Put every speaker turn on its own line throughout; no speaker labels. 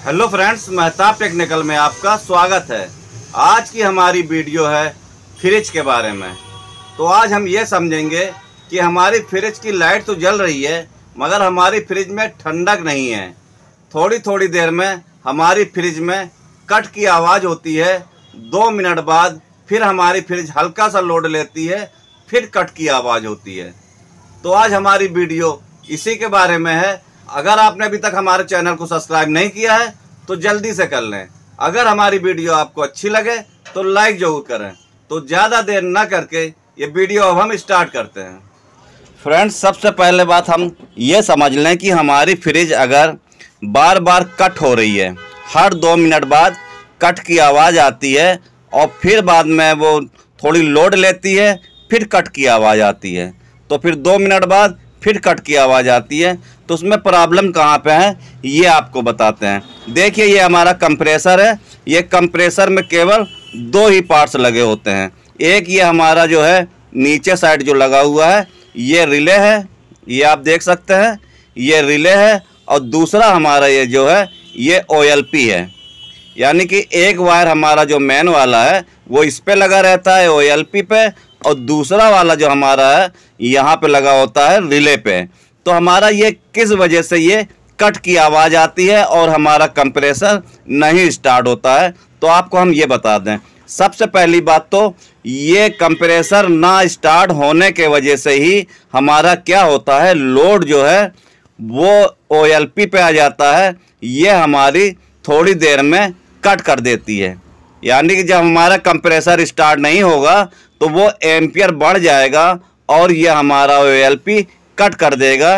Hello friends, Mehtab technical में आपका स्वागत है। आज की हमारी वीडियो है फ्रिज के बारे में। तो आज हम ये समझेंगे कि हमारी फ्रिज की लाइट तो जल रही है मगर हमारी फ्रिज में ठंडक नहीं है। थोड़ी थोड़ी देर में हमारी फ्रिज में कट की आवाज़ होती है। 2 मिनट बाद फिर हमारी फ्रिज हल्का सा लोड लेती है, फिर कट की आवाज़ होती है। तो आज हमारी वीडियो इसी के बारे में है। अगर आपने अभी तक हमारे चैनल को सब्सक्राइब नहीं किया है तो जल्दी से कर लें। अगर हमारी वीडियो आपको अच्छी लगे तो लाइक जरूर करें। तो ज़्यादा देर ना करके ये वीडियो अब हम स्टार्ट करते हैं। फ्रेंड्स, सबसे पहले बात हम ये समझ लें कि हमारी फ्रिज अगर बार बार कट हो रही है, हर 2 मिनट बाद कट की आवाज़ आती है और फिर बाद में वो थोड़ी लोड लेती है, फिर कट की आवाज़ आती है, तो फिर 2 मिनट बाद फिर कट की आवाज़ आती है, तो उसमें प्रॉब्लम कहाँ पे है ये आपको बताते हैं। देखिए, ये हमारा कंप्रेसर है। ये कंप्रेसर में केवल 2 ही पार्ट्स लगे होते हैं। एक ये हमारा जो है नीचे साइड जो लगा हुआ है ये रिले है, ये आप देख सकते हैं, ये रिले है। और दूसरा हमारा ये जो है ये OLP है, यानी कि एक वायर हमारा जो मेन वाला है वो इस पे लगा रहता है OLP पे, और दूसरा वाला जो हमारा है यहाँ पे लगा होता है रिले पे। तो हमारा ये किस वजह से ये कट की आवाज़ आती है और हमारा कंप्रेसर नहीं स्टार्ट होता है, तो आपको हम ये बता दें। सबसे पहली बात तो ये कंप्रेसर ना स्टार्ट होने के वजह से ही हमारा क्या होता है, लोड जो है वो OLP पे आ जाता है। ये हमारी थोड़ी देर में कट कर देती है, यानी कि जब हमारा कंप्रेसर स्टार्ट नहीं होगा तो वो एम्पियर बढ़ जाएगा और ये हमारा OLP कट कर देगा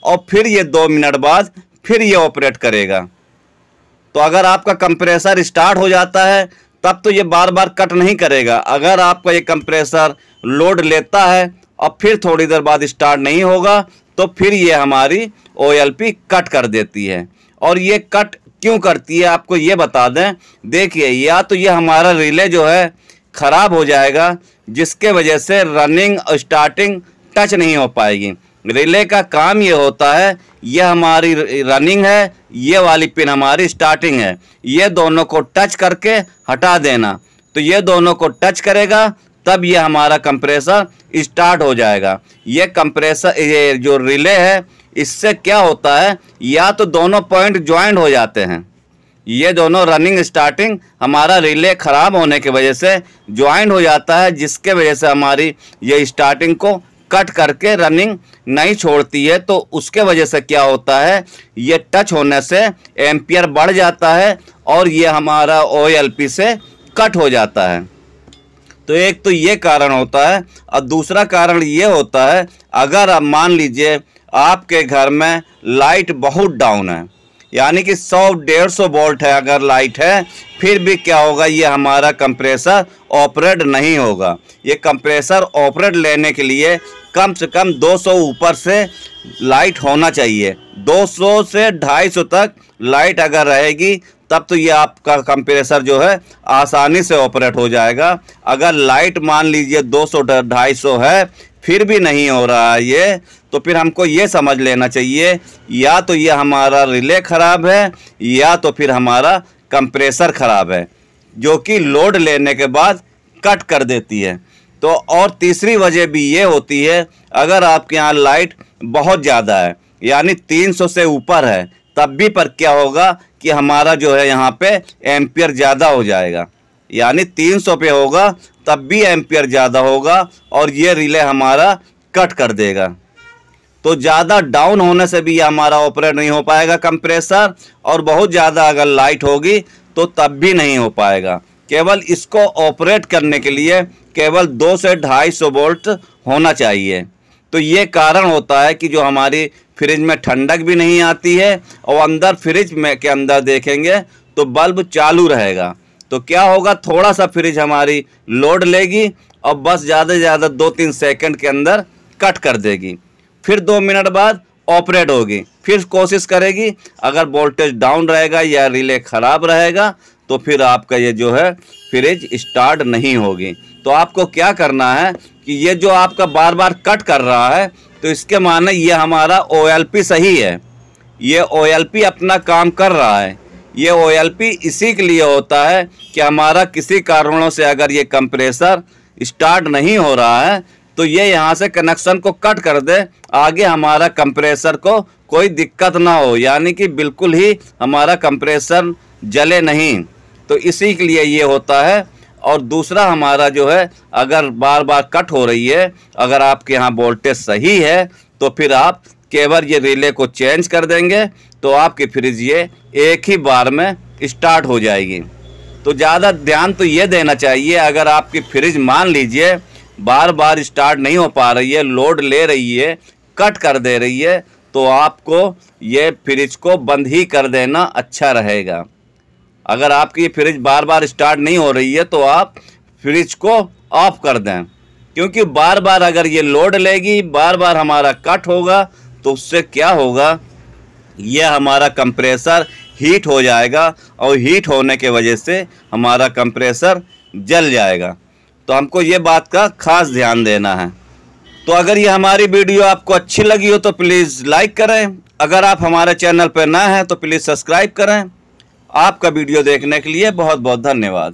और फिर ये 2 मिनट बाद फिर ये ऑपरेट करेगा। तो अगर आपका कंप्रेसर स्टार्ट हो जाता है तब तो ये बार बार कट नहीं करेगा। अगर आपका ये कंप्रेसर लोड लेता है और फिर थोड़ी देर बाद स्टार्ट नहीं होगा तो फिर ये हमारी OLP कट कर देती है। और ये कट क्यों करती है आपको ये बता दें। देखिए, या तो ये हमारा रिले जो है ख़राब हो जाएगा, जिसके वजह से रनिंग और स्टार्टिंग टच नहीं हो पाएगी। रिले का काम ये होता है, ये हमारी रनिंग है, ये वाली पिन हमारी स्टार्टिंग है, ये दोनों को टच करके हटा देना। तो ये दोनों को टच करेगा तब ये हमारा कंप्रेसर स्टार्ट हो जाएगा। ये कंप्रेसर, ये जो रिले है, इससे क्या होता है, या तो दोनों पॉइंट ज्वाइंट हो जाते हैं, ये दोनों रनिंग स्टार्टिंग हमारा रिले ख़राब होने की वजह से ज्वाइंट हो जाता है, जिसके वजह से हमारी ये स्टार्टिंग को कट करके रनिंग नहीं छोड़ती है। तो उसके वजह से क्या होता है, ये टच होने से एम्पियर बढ़ जाता है और ये हमारा OLP से कट हो जाता है। तो एक तो ये कारण होता है। और दूसरा कारण ये होता है, अगर आप मान लीजिए आपके घर में लाइट बहुत डाउन है, यानी कि 100-150 वोल्ट है अगर लाइट है, फिर भी क्या होगा, ये हमारा कंप्रेसर ऑपरेट नहीं होगा। ये कंप्रेसर ऑपरेट लेने के लिए कम से कम 200 ऊपर से लाइट होना चाहिए। 200 से 250 तक लाइट अगर रहेगी तब तो ये आपका कंप्रेसर जो है आसानी से ऑपरेट हो जाएगा। अगर लाइट मान लीजिए 200-250 है फिर भी नहीं हो रहा है ये, तो फिर हमको ये समझ लेना चाहिए, या तो ये हमारा रिले ख़राब है या तो फिर हमारा कंप्रेसर ख़राब है, जो कि लोड लेने के बाद कट कर देती है। तो और तीसरी वजह भी ये होती है, अगर आपके यहाँ लाइट बहुत ज़्यादा है, यानी 300 से ऊपर है, तब भी पर क्या होगा कि हमारा जो है यहाँ पे एम्पियर ज़्यादा हो जाएगा, यानी 300 पे होगा तब भी एम्पियर ज़्यादा होगा और ये रिले हमारा कट कर देगा। तो ज़्यादा डाउन होने से भी ये हमारा ऑपरेट नहीं हो पाएगा कंप्रेसर, और बहुत ज़्यादा अगर लाइट होगी तो तब भी नहीं हो पाएगा। केवल इसको ऑपरेट करने के लिए केवल 200 से 250 वोल्ट होना चाहिए। तो ये कारण होता है कि जो हमारी फ्रिज में ठंडक भी नहीं आती है, और अंदर फ्रिज में के अंदर देखेंगे तो बल्ब चालू रहेगा। तो क्या होगा, थोड़ा सा फ्रिज हमारी लोड लेगी और बस ज़्यादा से ज़्यादा 2-3 सेकंड के अंदर कट कर देगी, फिर 2 मिनट बाद ऑपरेट होगी, फिर कोशिश करेगी। अगर वोल्टेज डाउन रहेगा या रिले ख़राब रहेगा तो फिर आपका ये जो है फ्रिज स्टार्ट नहीं होगी। तो आपको क्या करना है कि ये जो आपका बार बार कट कर रहा है, तो इसके माने ये हमारा OLP सही है, ये OLP अपना काम कर रहा है। ये OLP इसी के लिए होता है कि हमारा किसी कारणों से अगर ये कंप्रेसर स्टार्ट नहीं हो रहा है तो ये यहाँ से कनेक्शन को कट कर दे, आगे हमारा कंप्रेसर को कोई दिक्कत ना हो, यानी कि बिल्कुल ही हमारा कंप्रेसर जले नहीं। तो इसी के लिए ये होता है। और दूसरा हमारा जो है, अगर बार बार कट हो रही है, अगर आपके यहाँ वोल्टेज सही है तो फिर आप केवल ये रिले को चेंज कर देंगे तो आपकी फ्रिज ये एक ही बार में स्टार्ट हो जाएगी। तो ज़्यादा ध्यान तो ये देना चाहिए, अगर आपकी फ्रिज मान लीजिए बार बार स्टार्ट नहीं हो पा रही है, लोड ले रही है, कट कर दे रही है, तो आपको ये फ्रिज को बंद ही कर देना अच्छा रहेगा। अगर आपकी फ्रिज बार बार स्टार्ट नहीं हो रही है तो आप फ्रिज को ऑफ कर दें, क्योंकि बार बार अगर ये लोड लेगी, बार बार हमारा कट होगा तो उससे क्या होगा, ये हमारा कंप्रेसर हीट हो जाएगा और हीट होने के वजह से हमारा कंप्रेसर जल जाएगा। तो हमको ये बात का खास ध्यान देना है। तो अगर ये हमारी वीडियो आपको अच्छी लगी हो तो प्लीज़ लाइक करें। अगर आप हमारे चैनल पर नए हैं तो प्लीज़ सब्सक्राइब करें। आपका वीडियो देखने के लिए बहुत बहुत धन्यवाद।